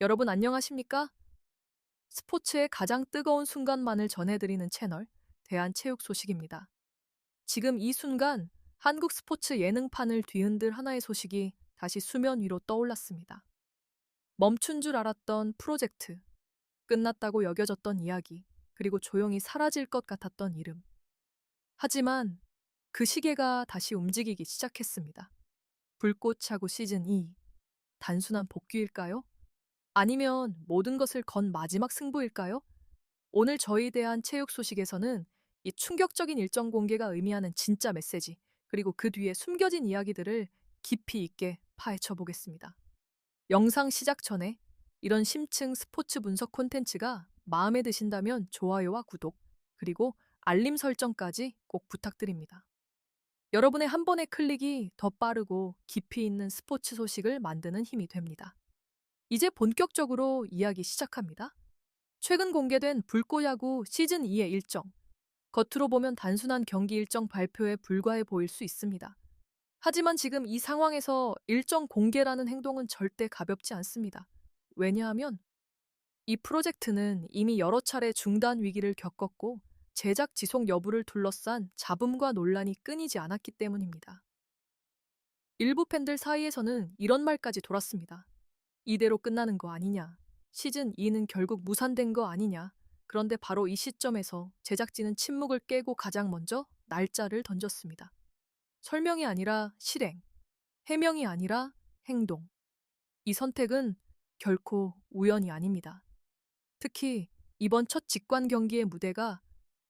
여러분 안녕하십니까? 스포츠의 가장 뜨거운 순간만을 전해드리는 채널, 대한체육 소식입니다. 지금 이 순간 한국 스포츠 예능판을 뒤흔들 하나의 소식이 다시 수면 위로 떠올랐습니다. 멈춘 줄 알았던 프로젝트, 끝났다고 여겨졌던 이야기, 그리고 조용히 사라질 것 같았던 이름. 하지만 그 시계가 다시 움직이기 시작했습니다. 불꽃차고 시즌 2. 단순한 복귀일까요? 아니면 모든 것을 건 마지막 승부일까요? 오늘 저희 대한 체육 소식에서는 이 충격적인 일정 공개가 의미하는 진짜 메시지, 그리고 그 뒤에 숨겨진 이야기들을 깊이 있게 파헤쳐 보겠습니다. 영상 시작 전에 이런 심층 스포츠 분석 콘텐츠가 마음에 드신다면 좋아요와 구독, 그리고 알림 설정까지 꼭 부탁드립니다. 여러분의 한 번의 클릭이 더 빠르고 깊이 있는 스포츠 소식을 만드는 힘이 됩니다. 이제 본격적으로 이야기 시작합니다. 최근 공개된 불꽃야구 시즌2의 일정. 겉으로 보면 단순한 경기 일정 발표에 불과해 보일 수 있습니다. 하지만 지금 이 상황에서 일정 공개라는 행동은 절대 가볍지 않습니다. 왜냐하면 이 프로젝트는 이미 여러 차례 중단 위기를 겪었고 제작 지속 여부를 둘러싼 잡음과 논란이 끊이지 않았기 때문입니다. 일부 팬들 사이에서는 이런 말까지 돌았습니다. 이대로 끝나는 거 아니냐. 시즌 2는 결국 무산된 거 아니냐. 그런데 바로 이 시점에서 제작진은 침묵을 깨고 가장 먼저 날짜를 던졌습니다. 설명이 아니라 실행, 해명이 아니라 행동. 이 선택은 결코 우연이 아닙니다. 특히 이번 첫 직관 경기의 무대가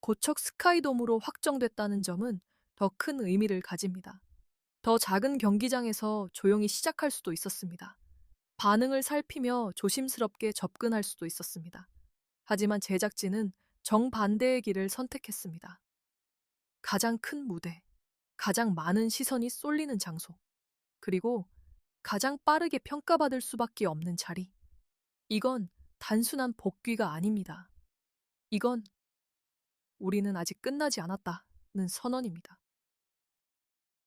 고척 스카이돔으로 확정됐다는 점은 더 큰 의미를 가집니다. 더 작은 경기장에서 조용히 시작할 수도 있었습니다. 반응을 살피며 조심스럽게 접근할 수도 있었습니다. 하지만 제작진은 정반대의 길을 선택했습니다. 가장 큰 무대, 가장 많은 시선이 쏠리는 장소, 그리고 가장 빠르게 평가받을 수밖에 없는 자리. 이건 단순한 복귀가 아닙니다. 이건 우리는 아직 끝나지 않았다는 선언입니다.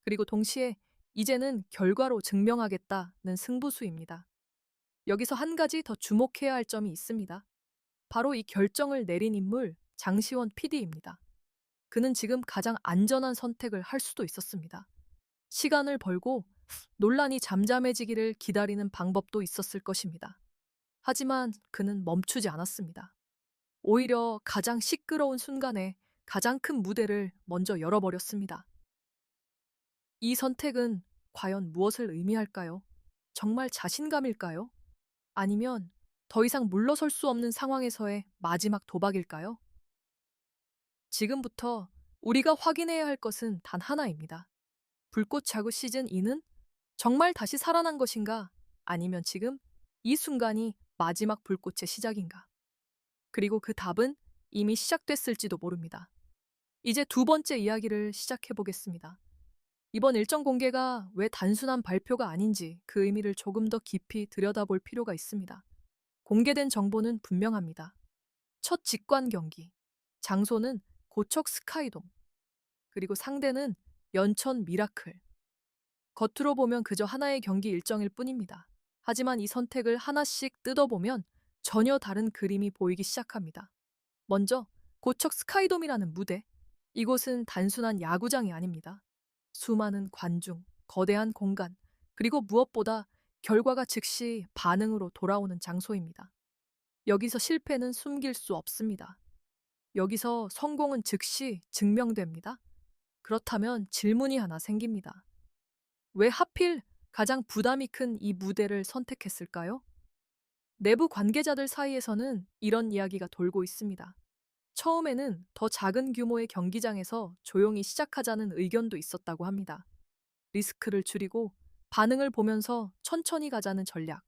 그리고 동시에 이제는 결과로 증명하겠다는 승부수입니다. 여기서 한 가지 더 주목해야 할 점이 있습니다. 바로 이 결정을 내린 인물 장시원 PD입니다. 그는 지금 가장 안전한 선택을 할 수도 있었습니다. 시간을 벌고 논란이 잠잠해지기를 기다리는 방법도 있었을 것입니다. 하지만 그는 멈추지 않았습니다. 오히려 가장 시끄러운 순간에 가장 큰 무대를 먼저 열어버렸습니다. 이 선택은 과연 무엇을 의미할까요? 정말 자신감일까요? 아니면 더 이상 물러설 수 없는 상황에서의 마지막 도박일까요? 지금부터 우리가 확인해야 할 것은 단 하나입니다. 불꽃야구 시즌 2는 정말 다시 살아난 것인가? 아니면 지금 이 순간이 마지막 불꽃의 시작인가? 그리고 그 답은 이미 시작됐을지도 모릅니다. 이제 두 번째 이야기를 시작해 보겠습니다. 이번 일정 공개가 왜 단순한 발표가 아닌지 그 의미를 조금 더 깊이 들여다볼 필요가 있습니다. 공개된 정보는 분명합니다. 첫 직관 경기, 장소는 고척 스카이돔, 그리고 상대는 연천 미라클. 겉으로 보면 그저 하나의 경기 일정일 뿐입니다. 하지만 이 선택을 하나씩 뜯어보면 전혀 다른 그림이 보이기 시작합니다. 먼저 고척 스카이돔이라는 무대. 이곳은 단순한 야구장이 아닙니다. 수많은 관중, 거대한 공간, 그리고 무엇보다 결과가 즉시 반응으로 돌아오는 장소입니다. 여기서 실패는 숨길 수 없습니다. 여기서 성공은 즉시 증명됩니다. 그렇다면 질문이 하나 생깁니다. 왜 하필 가장 부담이 큰 이 무대를 선택했을까요? 내부 관계자들 사이에서는 이런 이야기가 돌고 있습니다. 처음에는 더 작은 규모의 경기장에서 조용히 시작하자는 의견도 있었다고 합니다. 리스크를 줄이고 반응을 보면서 천천히 가자는 전략.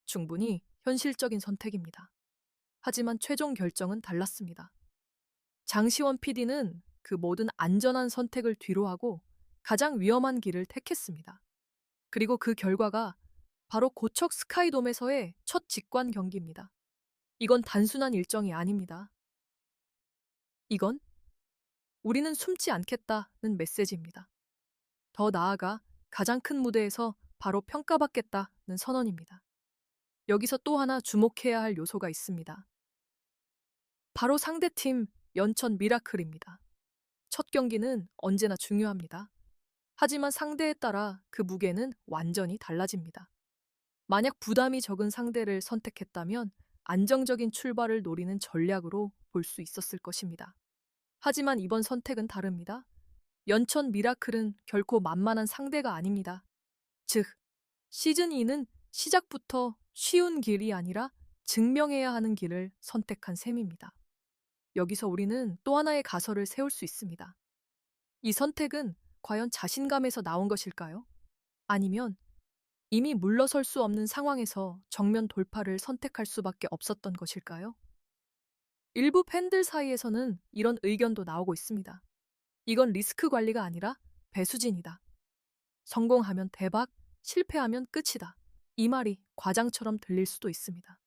충분히 현실적인 선택입니다. 하지만 최종 결정은 달랐습니다. 장시원 PD는 그 모든 안전한 선택을 뒤로하고 가장 위험한 길을 택했습니다. 그리고 그 결과가 바로 고척 스카이돔에서의 첫 직관 경기입니다. 이건 단순한 일정이 아닙니다. 이건 우리는 숨지 않겠다는 메시지입니다. 더 나아가 가장 큰 무대에서 바로 평가받겠다는 선언입니다. 여기서 또 하나 주목해야 할 요소가 있습니다. 바로 상대팀 연천 미라클입니다. 첫 경기는 언제나 중요합니다. 하지만 상대에 따라 그 무게는 완전히 달라집니다. 만약 부담이 적은 상대를 선택했다면 안정적인 출발을 노리는 전략으로 볼 수 있었을 것입니다. 하지만 이번 선택은 다릅니다. 연천 미라클은 결코 만만한 상대가 아닙니다. 즉, 시즌2는 시작부터 쉬운 길이 아니라 증명해야 하는 길을 선택한 셈입니다. 여기서 우리는 또 하나의 가설을 세울 수 있습니다. 이 선택은 과연 자신감에서 나온 것일까요? 아니면 이미 물러설 수 없는 상황에서 정면 돌파를 선택할 수밖에 없었던 것일까요? 일부 팬들 사이에서는 이런 의견도 나오고 있습니다. 이건 리스크 관리가 아니라 배수진이다. 성공하면 대박, 실패하면 끝이다. 이 말이 과장처럼 들릴 수도 있습니다.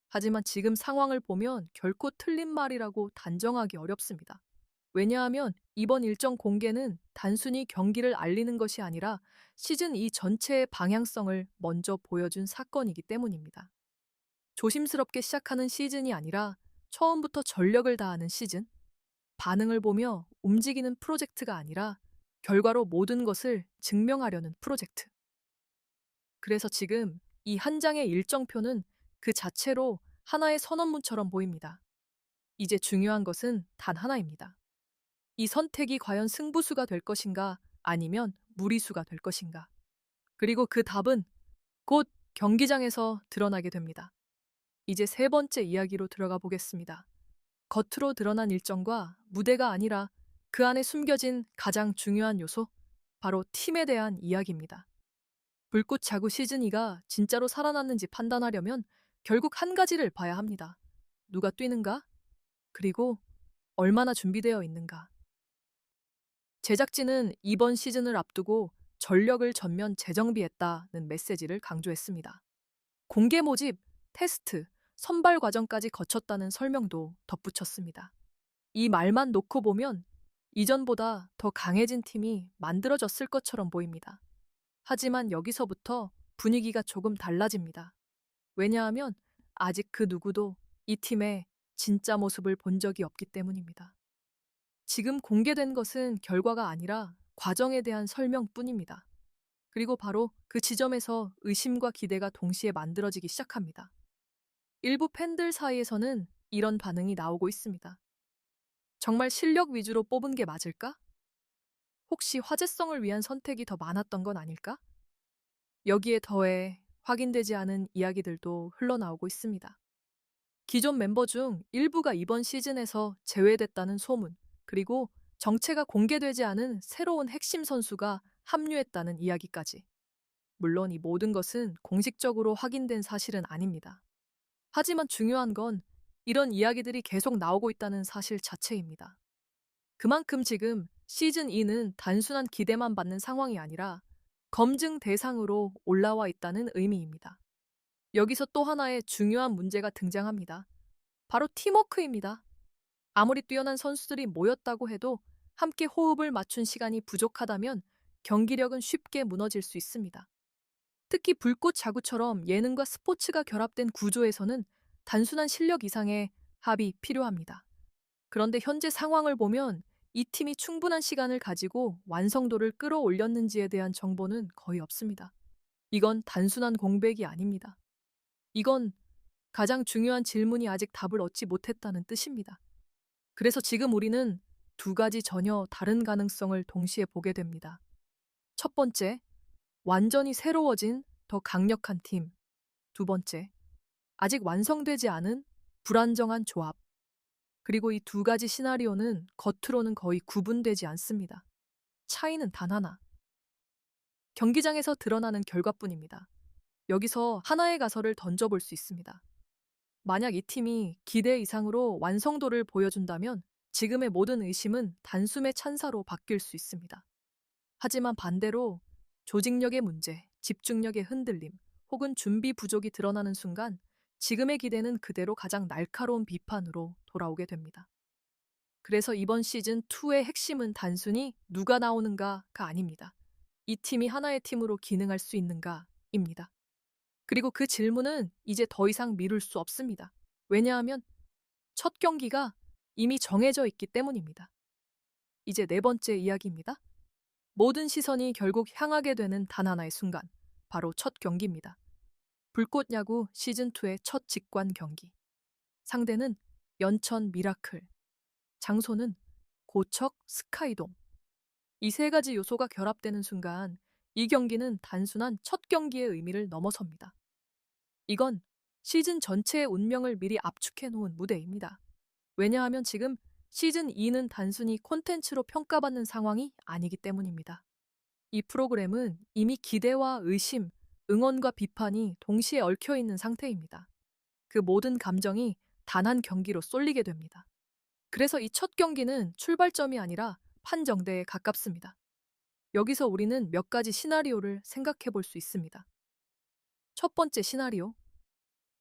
하지만 지금 상황을 보면 결코 틀린 말이라고 단정하기 어렵습니다. 왜냐하면 이번 일정 공개는 단순히 경기를 알리는 것이 아니라 시즌2 전체의 방향성을 먼저 보여준 사건이기 때문입니다. 조심스럽게 시작하는 시즌이 아니라 처음부터 전력을 다하는 시즌, 반응을 보며 움직이는 프로젝트가 아니라 결과로 모든 것을 증명하려는 프로젝트. 그래서 지금 이 한 장의 일정표는 그 자체로 하나의 선언문처럼 보입니다. 이제 중요한 것은 단 하나입니다. 이 선택이 과연 승부수가 될 것인가 아니면 무리수가 될 것인가. 그리고 그 답은 곧 경기장에서 드러나게 됩니다. 이제 세 번째 이야기로 들어가 보겠습니다. 겉으로 드러난 일정과 무대가 아니라 그 안에 숨겨진 가장 중요한 요소, 바로 팀에 대한 이야기입니다. 불꽃 자구 시즌2가 진짜로 살아났는지 판단하려면 결국 한 가지를 봐야 합니다. 누가 뛰는가? 그리고 얼마나 준비되어 있는가? 제작진은 이번 시즌을 앞두고 전력을 전면 재정비했다는 메시지를 강조했습니다. 공개 모집, 테스트, 선발 과정까지 거쳤다는 설명도 덧붙였습니다. 이 말만 놓고 보면 이전보다 더 강해진 팀이 만들어졌을 것처럼 보입니다. 하지만 여기서부터 분위기가 조금 달라집니다. 왜냐하면 아직 그 누구도 이 팀의 진짜 모습을 본 적이 없기 때문입니다. 지금 공개된 것은 결과가 아니라 과정에 대한 설명뿐입니다. 그리고 바로 그 지점에서 의심과 기대가 동시에 만들어지기 시작합니다. 일부 팬들 사이에서는 이런 반응이 나오고 있습니다. 정말 실력 위주로 뽑은 게 맞을까? 혹시 화제성을 위한 선택이 더 많았던 건 아닐까? 여기에 더해 확인되지 않은 이야기들도 흘러나오고 있습니다. 기존 멤버 중 일부가 이번 시즌에서 제외됐다는 소문, 그리고 정체가 공개되지 않은 새로운 핵심 선수가 합류했다는 이야기까지. 물론 이 모든 것은 공식적으로 확인된 사실은 아닙니다. 하지만 중요한 건 이런 이야기들이 계속 나오고 있다는 사실 자체입니다. 그만큼 지금 시즌2는 단순한 기대만 받는 상황이 아니라 검증 대상으로 올라와 있다는 의미입니다. 여기서 또 하나의 중요한 문제가 등장합니다. 바로 팀워크입니다. 아무리 뛰어난 선수들이 모였다고 해도 함께 호흡을 맞춘 시간이 부족하다면 경기력은 쉽게 무너질 수 있습니다. 특히 불꽃 자구처럼 예능과 스포츠가 결합된 구조에서는 단순한 실력 이상의 합이 필요합니다. 그런데 현재 상황을 보면 이 팀이 충분한 시간을 가지고 완성도를 끌어올렸는지에 대한 정보는 거의 없습니다. 이건 단순한 공백이 아닙니다. 이건 가장 중요한 질문이 아직 답을 얻지 못했다는 뜻입니다. 그래서 지금 우리는 두 가지 전혀 다른 가능성을 동시에 보게 됩니다. 첫 번째, 완전히 새로워진 더 강력한 팀. 두 번째, 아직 완성되지 않은 불안정한 조합. 그리고 이 두 가지 시나리오는 겉으로는 거의 구분되지 않습니다. 차이는 단 하나. 경기장에서 드러나는 결과뿐입니다. 여기서 하나의 가설을 던져볼 수 있습니다. 만약 이 팀이 기대 이상으로 완성도를 보여준다면 지금의 모든 의심은 단숨에 찬사로 바뀔 수 있습니다. 하지만 반대로 조직력의 문제, 집중력의 흔들림, 혹은 준비 부족이 드러나는 순간 지금의 기대는 그대로 가장 날카로운 비판으로 돌아오게 됩니다. 그래서 이번 시즌2의 핵심은 단순히 누가 나오는가가 아닙니다. 이 팀이 하나의 팀으로 기능할 수 있는가입니다. 그리고 그 질문은 이제 더 이상 미룰 수 없습니다. 왜냐하면 첫 경기가 이미 정해져 있기 때문입니다. 이제 네 번째 이야기입니다. 모든 시선이 결국 향하게 되는 단 하나의 순간, 바로 첫 경기입니다. 불꽃 야구 시즌2의 첫 직관 경기. 상대는 연천 미라클, 장소는 고척 스카이돔. 이 세 가지 요소가 결합되는 순간 이 경기는 단순한 첫 경기의 의미를 넘어섭니다. 이건 시즌 전체의 운명을 미리 압축해 놓은 무대입니다. 왜냐하면 지금 시즌2는 단순히 콘텐츠로 평가받는 상황이 아니기 때문입니다. 이 프로그램은 이미 기대와 의심, 응원과 비판이 동시에 얽혀 있는 상태입니다. 그 모든 감정이 단 한 경기로 쏠리게 됩니다. 그래서 이 첫 경기는 출발점이 아니라 판정대에 가깝습니다. 여기서 우리는 몇 가지 시나리오를 생각해 볼 수 있습니다. 첫 번째 시나리오,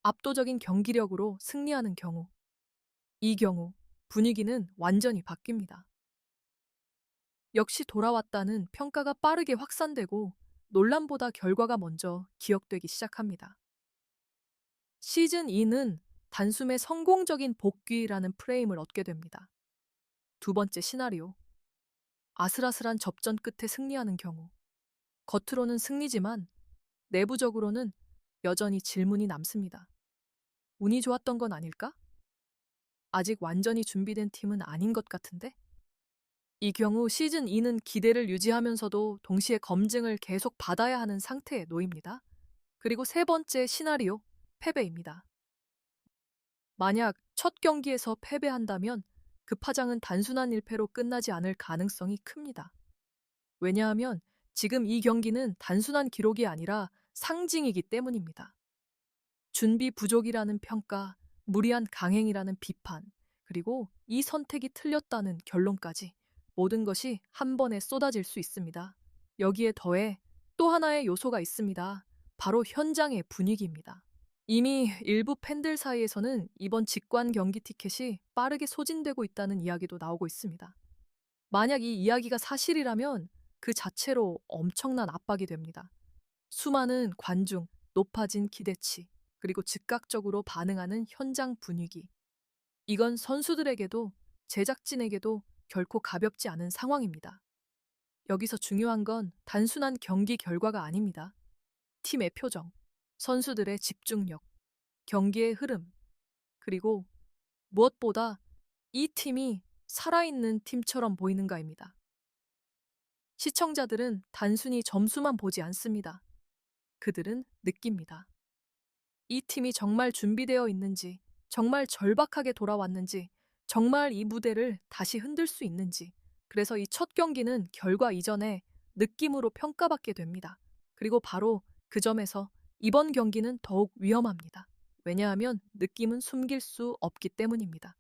압도적인 경기력으로 승리하는 경우. 이 경우 분위기는 완전히 바뀝니다. 역시 돌아왔다는 평가가 빠르게 확산되고 논란보다 결과가 먼저 기억되기 시작합니다. 시즌2는 단숨에 성공적인 복귀라는 프레임을 얻게 됩니다. 두 번째 시나리오, 아슬아슬한 접전 끝에 승리하는 경우. 겉으로는 승리지만 내부적으로는 여전히 질문이 남습니다. 운이 좋았던 건 아닐까? 아직 완전히 준비된 팀은 아닌 것 같은데? 이 경우 시즌2는 기대를 유지하면서도 동시에 검증을 계속 받아야 하는 상태에 놓입니다. 그리고 세 번째 시나리오, 패배입니다. 만약 첫 경기에서 패배한다면 그 파장은 단순한 일패로 끝나지 않을 가능성이 큽니다. 왜냐하면 지금 이 경기는 단순한 기록이 아니라 상징이기 때문입니다. 준비 부족이라는 평가, 무리한 강행이라는 비판, 그리고 이 선택이 틀렸다는 결론까지 모든 것이 한 번에 쏟아질 수 있습니다. 여기에 더해 또 하나의 요소가 있습니다. 바로 현장의 분위기입니다. 이미 일부 팬들 사이에서는 이번 직관 경기 티켓이 빠르게 소진되고 있다는 이야기도 나오고 있습니다. 만약 이 이야기가 사실이라면 그 자체로 엄청난 압박이 됩니다. 수많은 관중, 높아진 기대치, 그리고 즉각적으로 반응하는 현장 분위기. 이건 선수들에게도 제작진에게도 결코 가볍지 않은 상황입니다. 여기서 중요한 건 단순한 경기 결과가 아닙니다. 팀의 표정, 선수들의 집중력, 경기의 흐름, 그리고 무엇보다 이 팀이 살아있는 팀처럼 보이는가입니다. 시청자들은 단순히 점수만 보지 않습니다. 그들은 느낍니다. 이 팀이 정말 준비되어 있는지, 정말 절박하게 돌아왔는지, 정말 이 무대를 다시 흔들 수 있는지. 그래서 이 첫 경기는 결과 이전에 느낌으로 평가받게 됩니다. 그리고 바로 그 점에서 이번 경기는 더욱 위험합니다. 왜냐하면 느낌은 숨길 수 없기 때문입니다.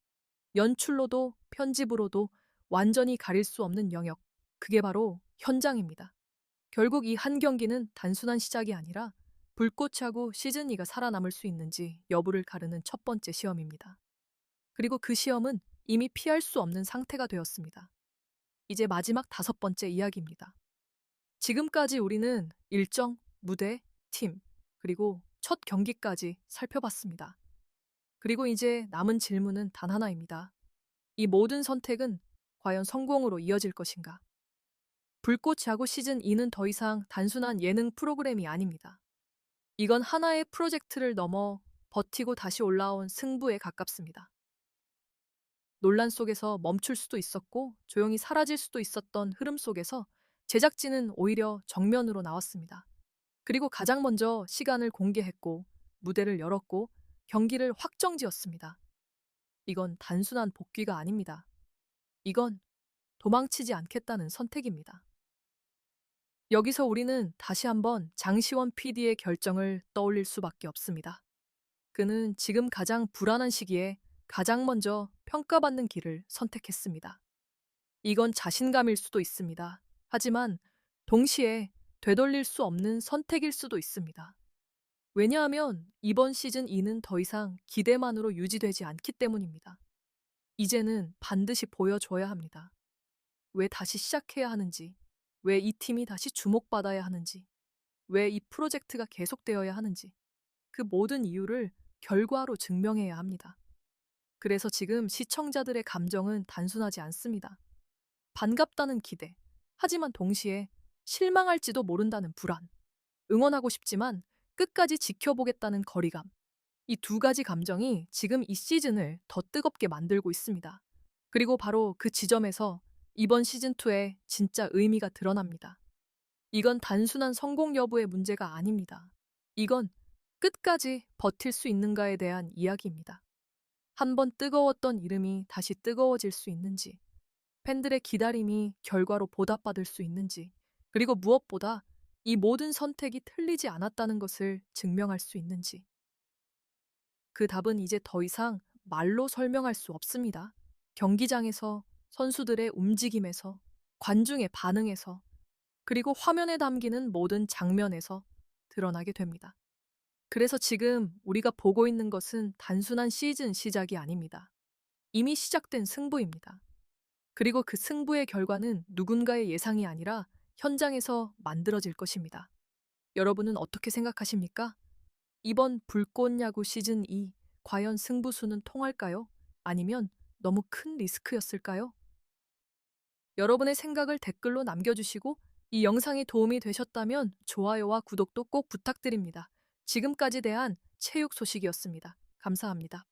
연출로도 편집으로도 완전히 가릴 수 없는 영역. 그게 바로 현장입니다. 결국 이 한 경기는 단순한 시작이 아니라 불꽃하고 시즌2가 살아남을 수 있는지 여부를 가르는 첫 번째 시험입니다. 그리고 그 시험은 이미 피할 수 없는 상태가 되었습니다. 이제 마지막 다섯 번째 이야기입니다. 지금까지 우리는 일정, 무대, 팀, 그리고 첫 경기까지 살펴봤습니다. 그리고 이제 남은 질문은 단 하나입니다. 이 모든 선택은 과연 성공으로 이어질 것인가? 불꽃 야구 시즌2는 더 이상 단순한 예능 프로그램이 아닙니다. 이건 하나의 프로젝트를 넘어 버티고 다시 올라온 승부에 가깝습니다. 논란 속에서 멈출 수도 있었고 조용히 사라질 수도 있었던 흐름 속에서 제작진은 오히려 정면으로 나왔습니다. 그리고 가장 먼저 시간을 공개했고 무대를 열었고 경기를 확정지었습니다. 이건 단순한 복귀가 아닙니다. 이건 도망치지 않겠다는 선택입니다. 여기서 우리는 다시 한번 장시원 PD의 결정을 떠올릴 수밖에 없습니다. 그는 지금 가장 불안한 시기에 가장 먼저 평가받는 길을 선택했습니다. 이건 자신감일 수도 있습니다. 하지만 동시에 되돌릴 수 없는 선택일 수도 있습니다. 왜냐하면 이번 시즌2는 더 이상 기대만으로 유지되지 않기 때문입니다. 이제는 반드시 보여줘야 합니다. 왜 다시 시작해야 하는지, 왜 이 팀이 다시 주목받아야 하는지, 왜 이 프로젝트가 계속되어야 하는지. 그 모든 이유를 결과로 증명해야 합니다. 그래서 지금 시청자들의 감정은 단순하지 않습니다. 반갑다는 기대, 하지만 동시에 실망할지도 모른다는 불안, 응원하고 싶지만 끝까지 지켜보겠다는 거리감. 이 두 가지 감정이 지금 이 시즌을 더 뜨겁게 만들고 있습니다. 그리고 바로 그 지점에서 이번 시즌2의 진짜 의미가 드러납니다. 이건 단순한 성공 여부의 문제가 아닙니다. 이건 끝까지 버틸 수 있는가에 대한 이야기입니다. 한 번 뜨거웠던 이름이 다시 뜨거워질 수 있는지, 팬들의 기다림이 결과로 보답받을 수 있는지, 그리고 무엇보다 이 모든 선택이 틀리지 않았다는 것을 증명할 수 있는지. 그 답은 이제 더 이상 말로 설명할 수 없습니다. 경기장에서, 선수들의 움직임에서, 관중의 반응에서, 그리고 화면에 담기는 모든 장면에서 드러나게 됩니다. 그래서 지금 우리가 보고 있는 것은 단순한 시즌 시작이 아닙니다. 이미 시작된 승부입니다. 그리고 그 승부의 결과는 누군가의 예상이 아니라 현장에서 만들어질 것입니다. 여러분은 어떻게 생각하십니까? 이번 불꽃 야구 시즌 2, 과연 승부수는 통할까요? 아니면 너무 큰 리스크였을까요? 여러분의 생각을 댓글로 남겨주시고 이 영상이 도움이 되셨다면 좋아요와 구독도 꼭 부탁드립니다. 지금까지 대한 체육 소식이었습니다. 감사합니다.